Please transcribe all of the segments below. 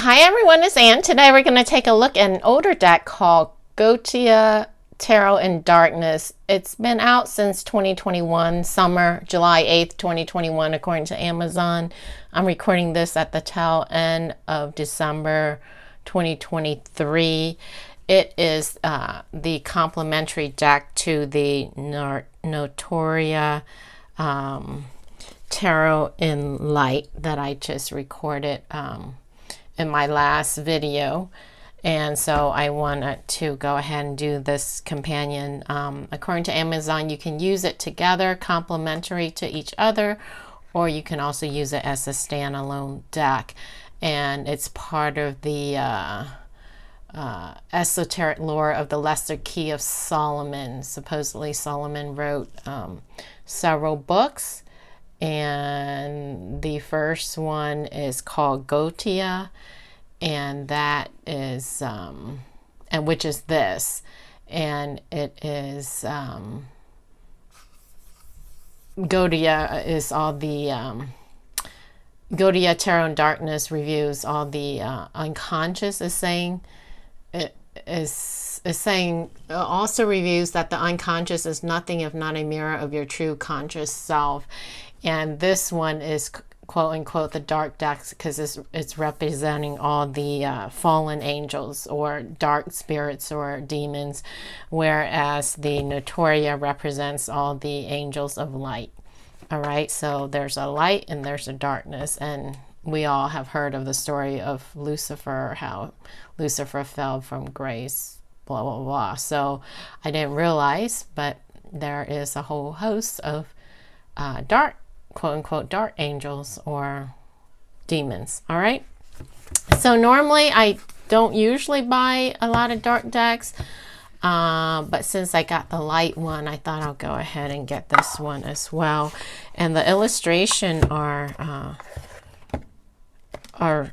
Hi everyone, it's Ann. Today we're going to take a look at an older deck called Goetia Tarot in Darkness. It's been out since 2021, summer, July 8th, 2021, according to Amazon. I'm recording this at the tail end of December 2023. It is the complementary deck to the Notoria Tarot in Light that I just recorded in my last video, and so I wanted to go ahead and do this companion. According to Amazon, you can use it together, complementary to each other, or you can also use it as a standalone deck, and it's part of the esoteric lore of the Lesser Key of Solomon. Supposedly Solomon wrote several books, and the first one is called Goetia, and that is and which is this, and it is Goetia is all the Goetia Tarot in Darkness reviews all the unconscious, is saying it is saying, also reviews that the unconscious is nothing if not a mirror of your true conscious self. And this one is quote unquote the dark deck because it's representing all the fallen angels or dark spirits or demons, whereas the Notoria represents all the angels of light. All right, so there's a light and there's a darkness, and we all have heard of the story of Lucifer, how Lucifer fell from grace, blah, blah, blah. So I didn't realize, but there is a whole host of dark, quote unquote, dark angels or demons. All right. So normally I don't usually buy a lot of dark decks, but since I got the light one, I thought I'll go ahead and get this one as well. And the illustration are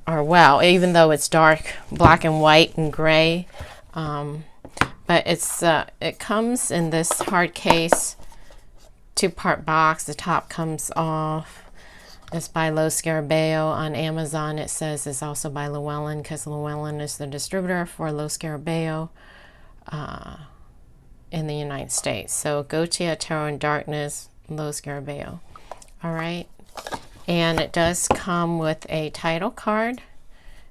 well, even though it's dark, black and white and gray, but it's it comes in this hard case, 2-part box. The top comes off. It's by Lo Scarabeo. On Amazon it says it's also by Llewellyn, because Llewellyn is the distributor for Lo Scarabeo in the United States. So Goetia Tarot in Darkness, Lo Scarabeo. All right. And it does come with a title card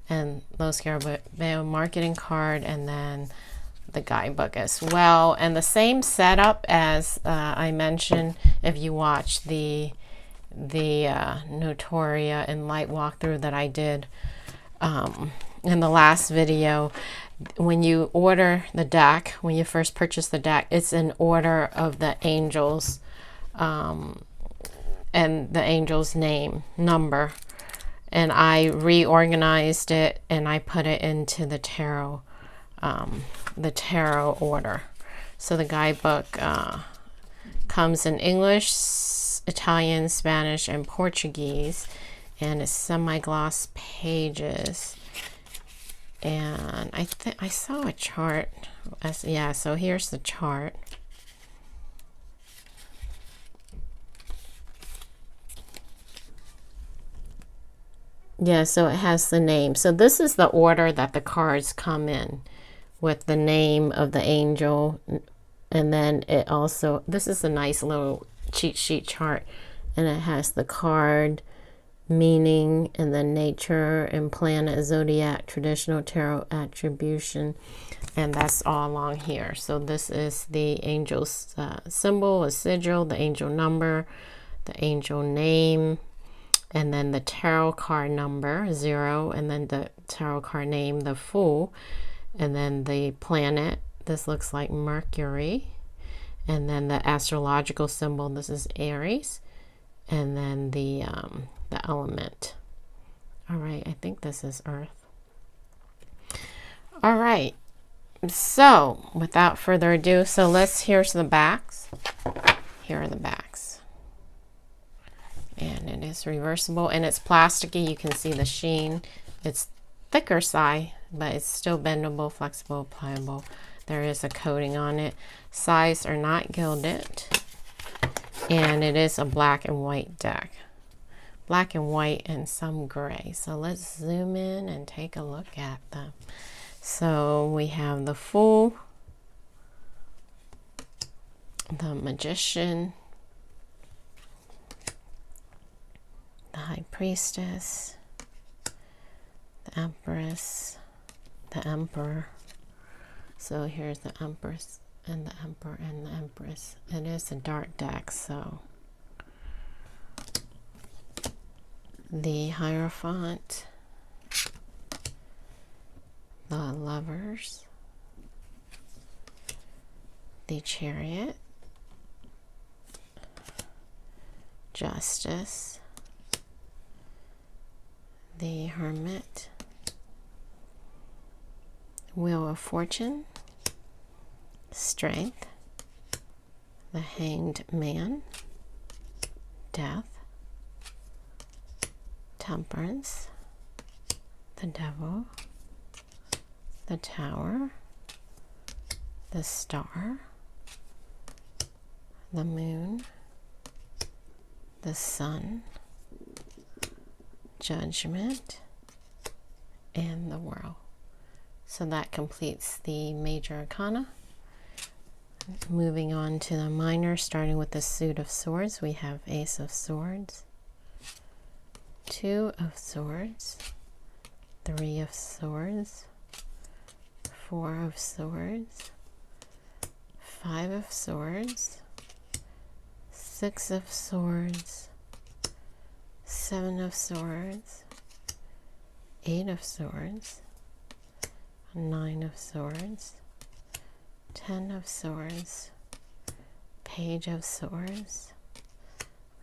and Lo Scarabeo marketing card, and then the guidebook as well. And the same setup as I mentioned, if you watch the Notoria and Light walkthrough that I did in the last video. When you order the deck, when you first purchase the deck, it's in order of the angels, and the angel's name, number, and I reorganized it and I put it into the tarot order. So the guidebook comes in English, Italian, Spanish, and Portuguese, and it's semi-gloss pages. And I saw a chart. Yeah, so here's the chart. Yeah, so it has the name. So this is the order that the cards come in, with the name of the angel. And then it also, this is a nice little cheat sheet chart, and it has the card, meaning, and then nature and planet, zodiac, traditional tarot attribution, and that's all along here. So this is the angel's symbol, a sigil, the angel number, the angel name, and then the tarot card number 0, and then the tarot card name, the Fool, and then the planet. This looks like Mercury, and then the astrological symbol. This is Aries, and then the element. All right, I think this is Earth. All right. So without further ado, here's the backs. Here are the backs. And it is reversible, and it's plasticky. You can see the sheen. It's thicker side, but it's still bendable, flexible, pliable. There is a coating on it. Sides are not gilded, and it is a black and white deck. black and white and some gray. So let's zoom in and take a look at them. So we have the Fool, the Magician, the High Priestess, the Empress, the Emperor. So here's the Empress and the Emperor and the Empress. It is a dark deck, so the Hierophant, the Lovers, the Chariot, Justice, the Hermit, Wheel of Fortune, Strength, the Hanged Man, Death, Temperance, the Devil, the Tower, the Star, the Moon, the Sun, Judgment, and the World. So that completes the major arcana. Moving on to the minor, starting with the Suit of Swords, we have Ace of Swords, Two of Swords, Three of Swords, Four of Swords, Five of Swords, Six of Swords, Seven of Swords, Eight of Swords, Nine of Swords, 10 of Swords, Page of Swords,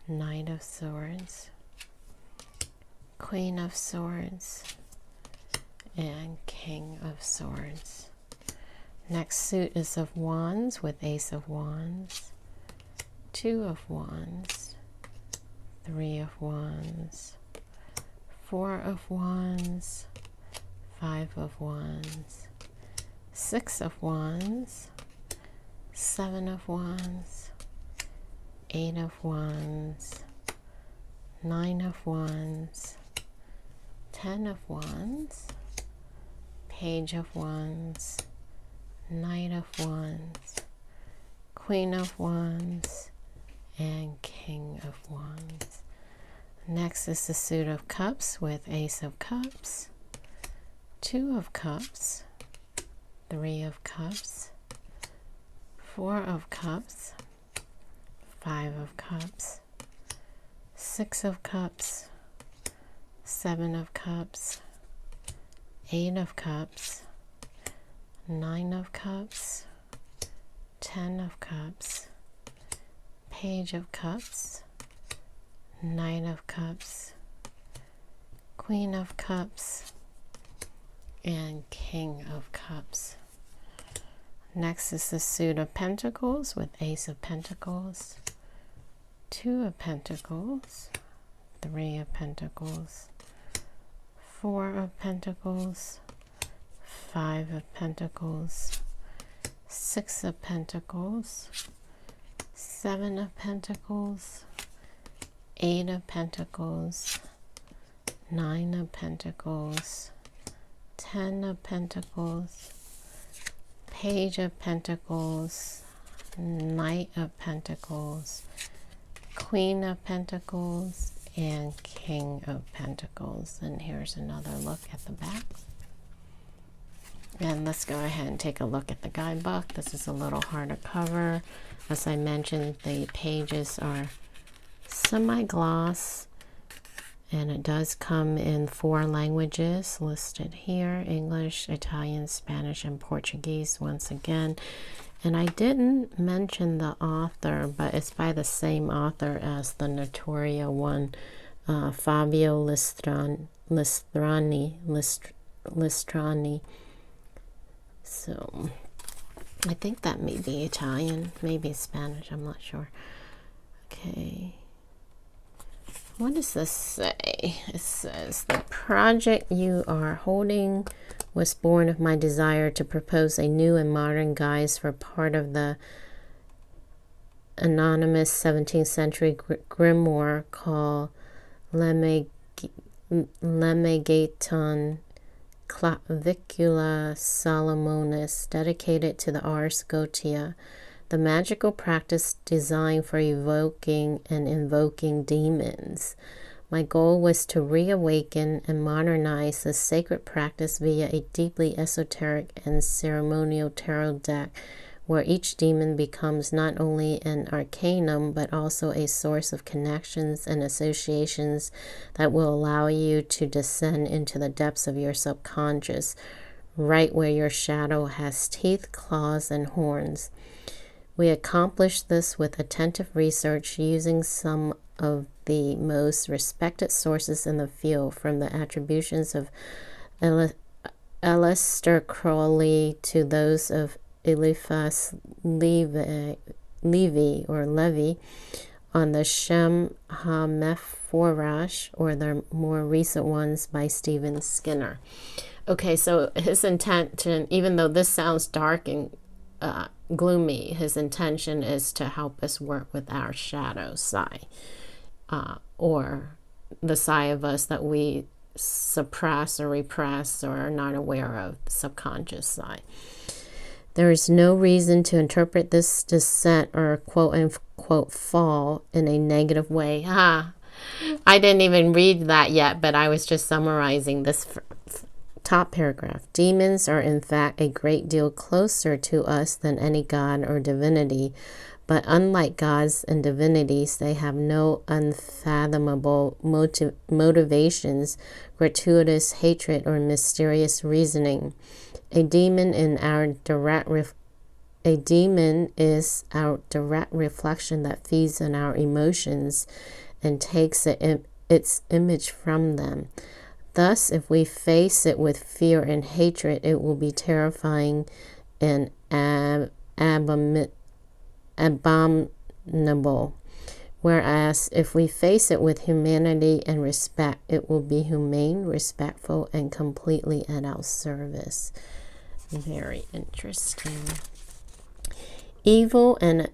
Knight of Swords, Queen of Swords, and King of Swords. Next suit is of Wands with Ace of Wands, Two of Wands, Three of Wands, Four of Wands, Five of Wands, Six of Wands, Seven of Wands, Eight of Wands, Nine of Wands, 10 of Wands, Page of Wands, Knight of Wands, Queen of Wands, and King of Wands. Next is the Suit of Cups with Ace of Cups, Two of Cups, Three of Cups, Four of Cups, Five of Cups, Six of Cups, Seven of Cups, Eight of Cups, Nine of Cups, 10 of Cups, Page of Cups, Knight of Cups, Queen of Cups, and King of Cups. Next is the Suit of Pentacles with Ace of Pentacles, Two of Pentacles, Three of Pentacles, Four of Pentacles, Five of Pentacles, Six of Pentacles, Seven of Pentacles, Eight of Pentacles, Nine of Pentacles, 10 of Pentacles, Page of Pentacles, Knight of Pentacles, Queen of Pentacles, and King of Pentacles. And here's another look at the back. And let's go ahead and take a look at the guidebook. This is a little harder cover. As I mentioned, the pages are semi-gloss, and it does come in 4 languages listed here: English, Italian, Spanish, and Portuguese once again. And I didn't mention the author, but it's by the same author as the Notoria one, Fabio Listrani. So I think that may be Italian, maybe Spanish, I'm not sure. Okay. What does this say? It says, the project you are holding was born of my desire to propose a new and modern guise for part of the anonymous 17th century grimoire called Lemegaton Clavicula Salomonis, dedicated to the Ars Goetia, the magical practice designed for evoking and invoking demons. My goal was to reawaken and modernize the sacred practice via a deeply esoteric and ceremonial tarot deck, where each demon becomes not only an arcanum, but also a source of connections and associations that will allow you to descend into the depths of your subconscious, right where your shadow has teeth, claws, and horns. We accomplished this with attentive research using some of the most respected sources in the field, from the attributions of Aleister Crowley to those of Eliphas Levi on the Shem HaMephorash, or the more recent ones by Stephen Skinner. Okay, so his intention, even though this sounds dark and gloomy, his intention is to help us work with our shadow side, or the side of us that we suppress or repress or are not aware of, the subconscious side. There is no reason to interpret this descent or quote-unquote fall in a negative way. I didn't even read that yet, but I was just summarizing this top paragraph. Demons are in fact a great deal closer to us than any god or divinity, but unlike gods and divinities, they have no unfathomable motivations, gratuitous hatred, or mysterious reasoning. A demon is our direct reflection that feeds on our emotions and takes its image from them. Thus, if we face it with fear and hatred, it will be terrifying and abominable. Whereas, if we face it with humanity and respect, it will be humane, respectful, and completely at our service. Very interesting. Evil in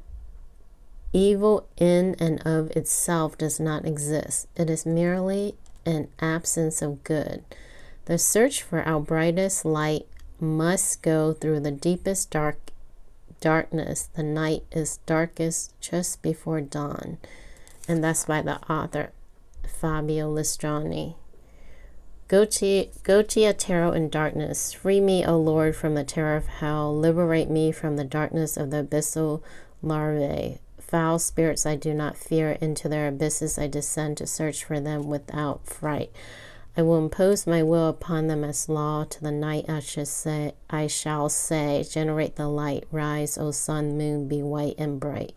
and of itself does not exist. It is merely an absence of good. The search for our brightest light must go through the deepest darkness. The night is darkest just before dawn. And that's by the author Fabio Listrani. Goetia Tarot in Darkness. Free me, O Lord, from the terror of hell. Liberate me from the darkness of the abyssal larvae. Foul spirits I do not fear. Into their abysses I descend to search for them without fright. I will impose my will upon them as law. To the night I shall say, generate the light. Rise, O sun, moon, be white and bright.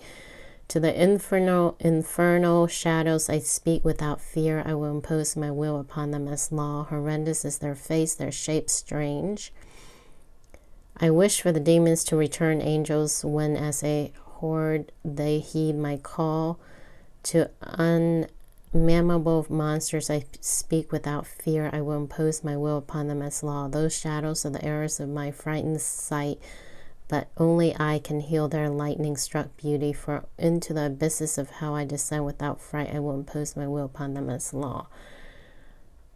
To the infernal shadows I speak without fear. I will impose my will upon them as law. Horrendous is their face, their shape strange. I wish for the demons to return angels when as a horde they heed my call. To unmemorable monsters I speak without fear. I will impose my will upon them as law. Those shadows are the errors of my frightened sight, but only I can heal their lightning-struck beauty, for into the abysses of hell I descend without fright. I will impose my will upon them as law.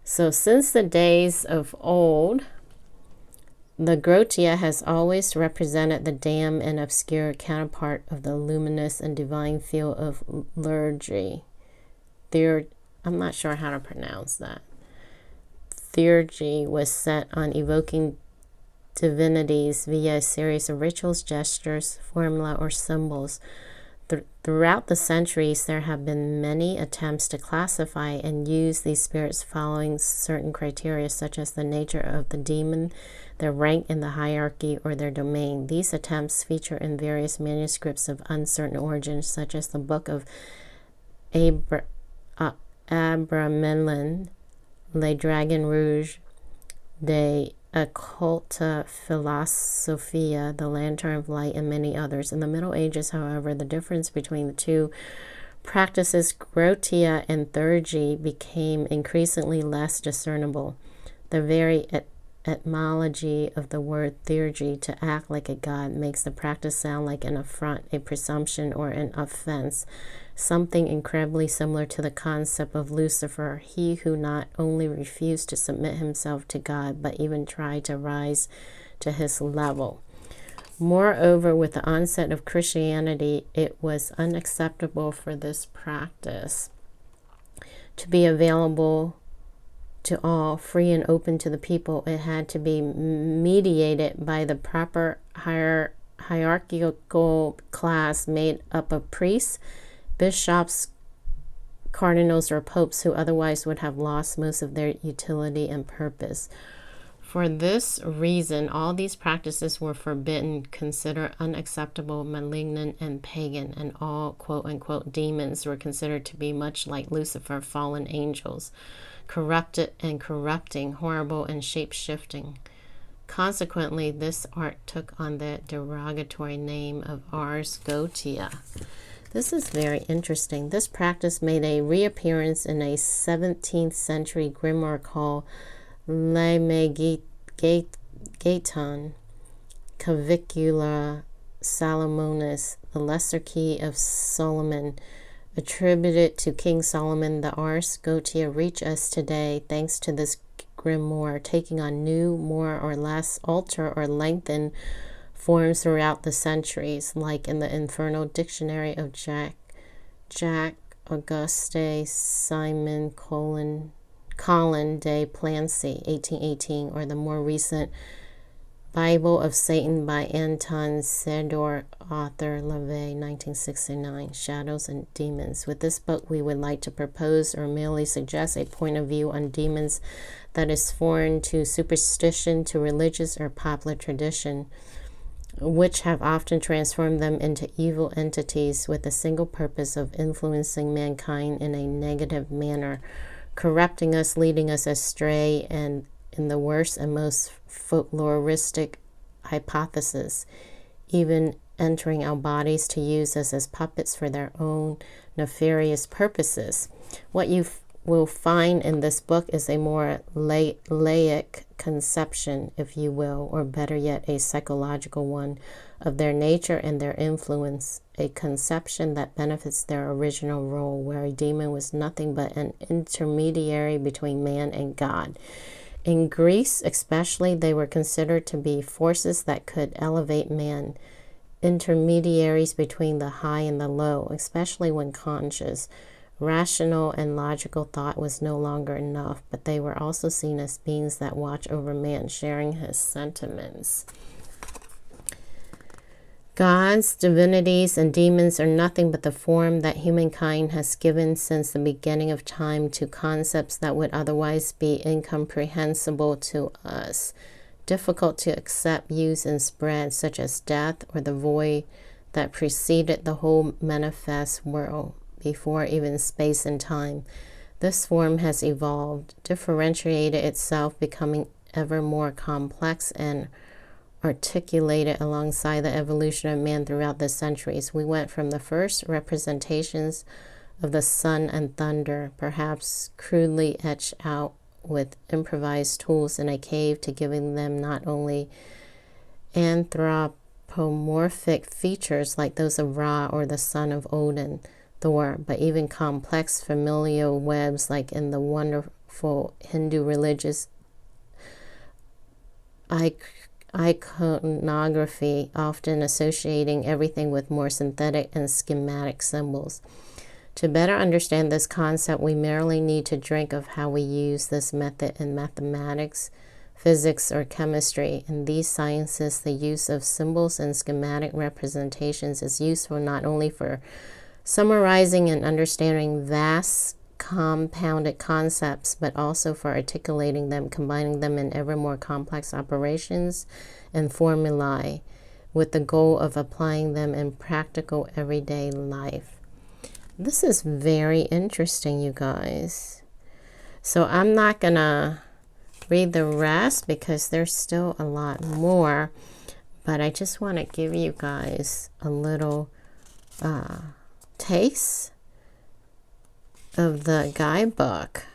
So since the days of old, the Goetia has always represented the dim and obscure counterpart of the luminous and divine field of liturgy. I'm not sure how to pronounce that. Theurgy was set on evoking divinities via a series of rituals, gestures, formula, or symbols. Throughout the centuries, there have been many attempts to classify and use these spirits following certain criteria, such as the nature of the demon, their rank in the hierarchy, or their domain. These attempts feature in various manuscripts of uncertain origin, such as the Book of Abramelin, Le Dragon Rouge, de Occulta Philosophia, the Lantern of Light, and many others. In the Middle Ages, however, the difference between the two practices, Goetia and Theurgy, became increasingly less discernible. The very etymology of the word Theurgy, to act like a god, makes the practice sound like an affront, a presumption, or an offense. something incredibly similar to the concept of Lucifer, he who not only refused to submit himself to God, but even tried to rise to his level. Moreover, with the onset of Christianity, it was unacceptable for this practice to be available to all, free and open to the people. It had to be mediated by the proper hierarchical class made up of priests, bishops, cardinals, or popes, who otherwise would have lost most of their utility and purpose. For this reason, all these practices were forbidden, considered unacceptable, malignant, and pagan, and all quote-unquote demons were considered to be much like Lucifer, fallen angels, corrupted and corrupting, horrible and shape-shifting. Consequently, this art took on the derogatory name of Ars Goetia. This is very interesting. This practice made a reappearance in a 17th century grimoire called Le Megaton Cavicula Salomonis, the Lesser Key of Solomon, attributed to King Solomon. The Ars Goetia reach us today thanks to this grimoire, taking on new, more or less altered or lengthened forms throughout the centuries, like in the Infernal Dictionary of Jack Auguste Simon Colin de Plancy, 1818, or the more recent Bible of Satan by Anton Sedor, author Levey, 1969, Shadows and Demons. With this book, we would like to propose or merely suggest a point of view on demons that is foreign to superstition, to religious or popular tradition, which have often transformed them into evil entities with the single purpose of influencing mankind in a negative manner, corrupting us, leading us astray, and in the worst and most folkloristic hypothesis, even entering our bodies to use us as puppets for their own nefarious purposes. What you will find in this book is a more laic conception, if you will, or better yet, a psychological one of their nature and their influence, a conception that benefits their original role, where a demon was nothing but an intermediary between man and God. In Greece, especially, they were considered to be forces that could elevate man, intermediaries between the high and the low, especially when conscious. Rational and logical thought was no longer enough, but they were also seen as beings that watch over man, sharing his sentiments. Gods, divinities, and demons are nothing but the form that humankind has given since the beginning of time to concepts that would otherwise be incomprehensible to us, difficult to accept, use, and spread, such as death or the void that preceded the whole manifest world, before even space and time. This form has evolved, differentiated itself, becoming ever more complex and articulated alongside the evolution of man throughout the centuries. We went from the first representations of the sun and thunder, perhaps crudely etched out with improvised tools in a cave, to giving them not only anthropomorphic features like those of Ra or the son of Odin, Thor, but even complex familial webs like in the wonderful Hindu religious iconography, often associating everything with more synthetic and schematic symbols. To better understand this concept, we merely need to drink of how we use this method in mathematics, physics, or chemistry. In these sciences, the use of symbols and schematic representations is useful not only for summarizing and understanding vast compounded concepts, but also for articulating them, combining them in ever more complex operations and formulae, with the goal of applying them in practical everyday life. This is very interesting, you guys. So I'm not gonna read the rest because there's still a lot more, but I just want to give you guys a little taste of the guidebook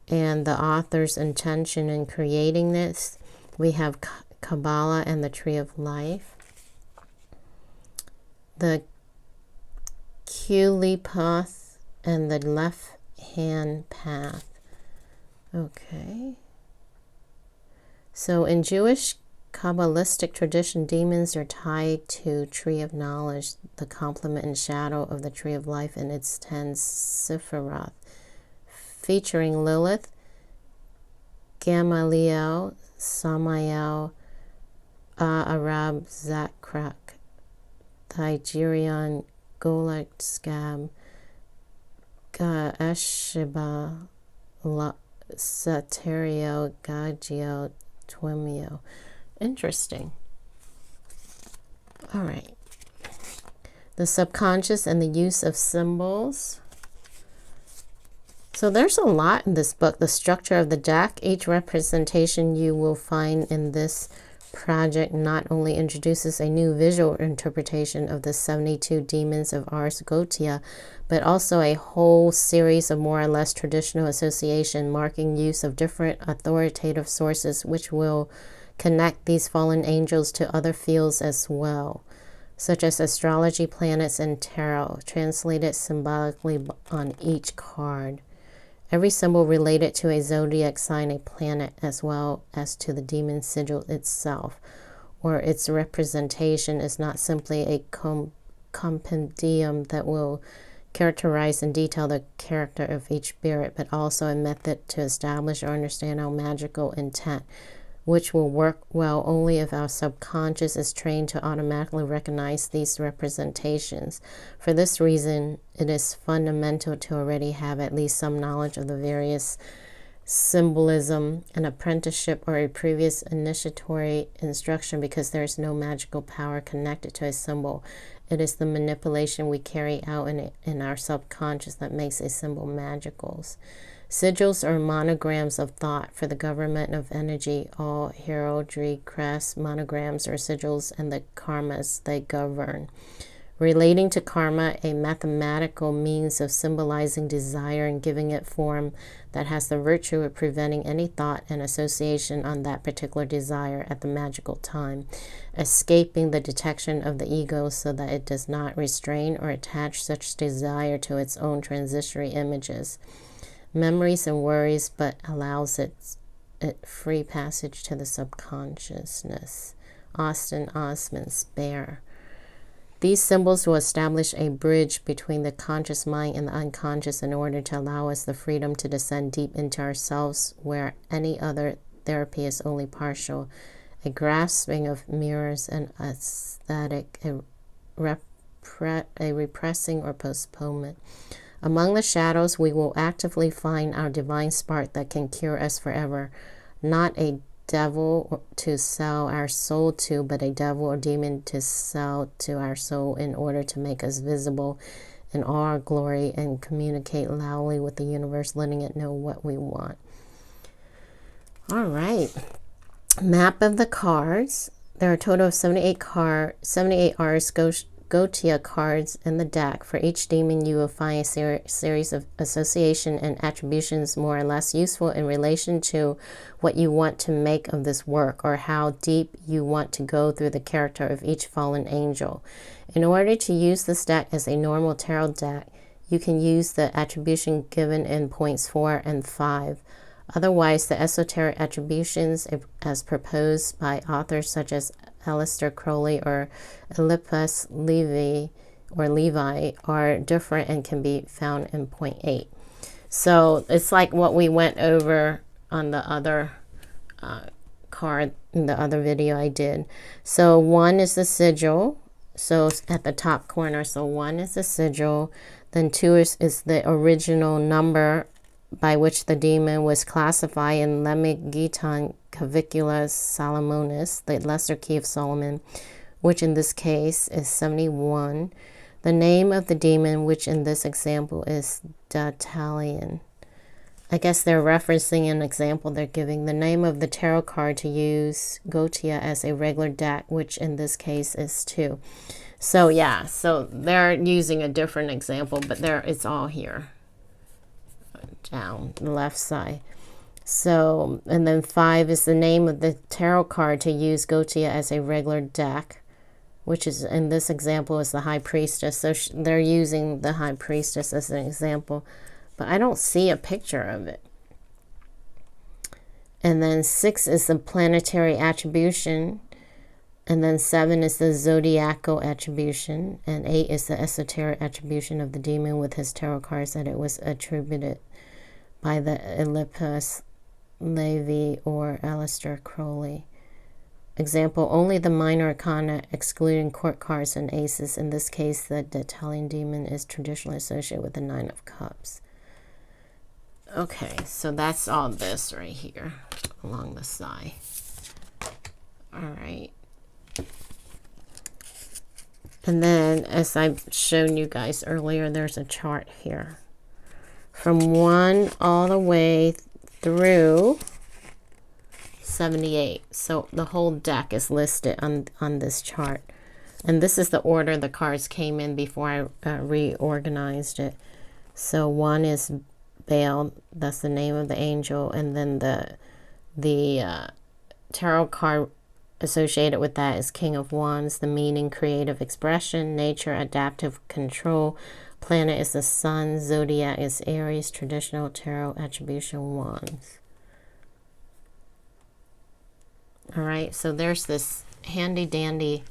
and the author's intention in creating this. We have Kabbalah and the Tree of Life, the Culipath and the left hand path. Okay. So in Jewish Kabbalistic tradition, demons are tied to Tree of Knowledge, the complement and shadow of the Tree of Life in its 10 Sephiroth, featuring Lilith, Gamaliel, Samael, Arab, Zakrak, Thygerion, Golak, Scab, Esheba, Sateriel, Gagiel, Twimio. Interesting. All right. The subconscious and the use of symbols. So there's a lot in this book. The structure of the deck. Each representation you will find in this project not only introduces a new visual interpretation of the 72 demons of Ars Goetia, but also a whole series of more or less traditional association marking use of different authoritative sources which will connect these fallen angels to other fields as well, such as astrology, planets, and tarot, translated symbolically on each card. Every symbol related to a zodiac sign, a planet, as well as to the demon sigil itself, or its representation, is not simply a compendium that will characterize in detail the character of each spirit, but also a method to establish or understand our magical intent, which will work well only if our subconscious is trained to automatically recognize these representations. For this reason, it is fundamental to already have at least some knowledge of the various symbolism, an apprenticeship, or a previous initiatory instruction, because there is no magical power connected to a symbol. It is the manipulation we carry out in our subconscious that makes a symbol magical. Sigils are monograms of thought for the government of energy. All heraldry, crests, monograms, or sigils, and the karmas they govern. Relating to karma, a mathematical means of symbolizing desire and giving it form that has the virtue of preventing any thought and association on that particular desire at the magical time, escaping the detection of the ego so that it does not restrain or attach such desire to its own transitory images, memories, and worries, but allows it free passage to the subconsciousness. Austin Osman, Spare. These symbols will establish a bridge between the conscious mind and the unconscious in order to allow us the freedom to descend deep into ourselves, where any other therapy is only partial. A grasping of mirrors and aesthetic, a repressing or postponement. Among the shadows, we will actively find our divine spark that can cure us forever. Not a devil to sell our soul to, but a devil or demon to sell to our soul in order to make us visible in all our glory and communicate loudly with the universe, letting it know what we want. All right. Map of the cards. There are a total of 78 Ars Goetia cards in the deck. For each demon, you will find a series of association and attributions more or less useful in relation to what you want to make of this work, or how deep you want to go through the character of each fallen angel. In order to use this deck as a normal tarot deck, you can use the attribution given in points 4 and 5. Otherwise, the esoteric attributions as proposed by authors such as Aleister Crowley or Eliphas Levi are different and can be found in point 8. So it's like what we went over on the other card in the other video I did. So 1 is the sigil, so it's at the top corner. So 1 is the sigil, then 2 is the original number by which the demon was classified in Lemegeton Cavicula Salomonis, the lesser key of Solomon, which in this case is 71. The name of the demon, which in this example is Datalion. I guess they're referencing an example they're giving. The name of the tarot card to use Goetia as a regular deck, which in this case is 2. So yeah, so they're using a different example, but it's all here. Down the left side. So, and then 5 is the name of the tarot card to use Goetia as a regular deck. which is in this example is the high priestess. So they're using the high priestess as an example, but I don't see a picture of it. And then 6 is the planetary attribution. And then 7 is the zodiacal attribution. And 8 is the esoteric attribution of the demon with his tarot cards, that it was attributed by the Eliphas Levi or Aleister Crowley. Example, only the minor arcana, excluding court cards and aces. In this case, the Italian demon is traditionally associated with the 9 of Cups. Okay, so that's all this right here along the side. All right. And then, as I've shown you guys earlier, there's a chart here. From 1 all the way through 78. So the whole deck is listed on this chart. And this is the order the cards came in before I reorganized it. So 1 is Baal, that's the name of the angel, and then the tarot card associated with that is King of Wands, the meaning, creative expression, nature, adaptive control. Planet is the sun, zodiac is Aries, traditional tarot attribution, Wands. All right, so there's this handy dandy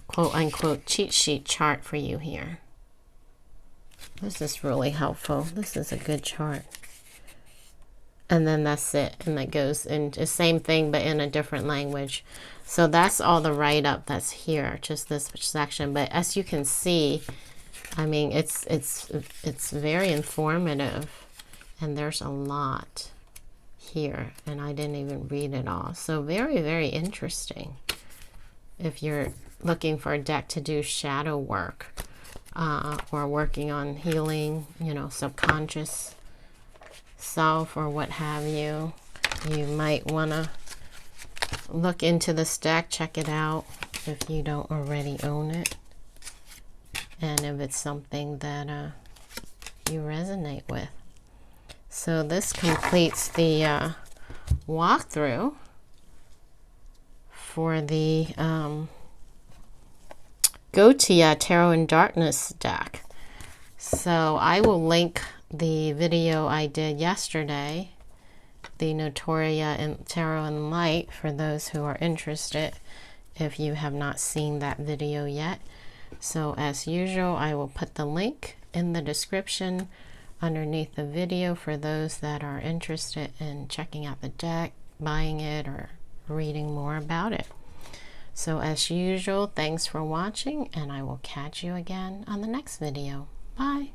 quote unquote cheat sheet chart for you here. This is really helpful. This is a good chart. And then that's it. And that goes into the same thing, but in a different language. So that's all the write-up that's here, just this section. But as you can see, I mean, it's very informative. And there's a lot here. And I didn't even read it all. So very, very interesting. If you're looking for a deck to do shadow work. Or working on healing, you know, subconscious self or what have you, you might want to look into this deck, check it out if you don't already own it, and if it's something that you resonate with. So this completes the walkthrough for the Goetia Tarot in Darkness deck. So I will link the video I did yesterday, the Notoria and Tarot in Light, for those who are interested if you have not seen that video yet. So as usual, I will put the link in the description underneath the video for those that are interested in checking out the deck, buying it, or reading more about it. So as usual, thanks for watching, and I will catch you again on the next video. Bye.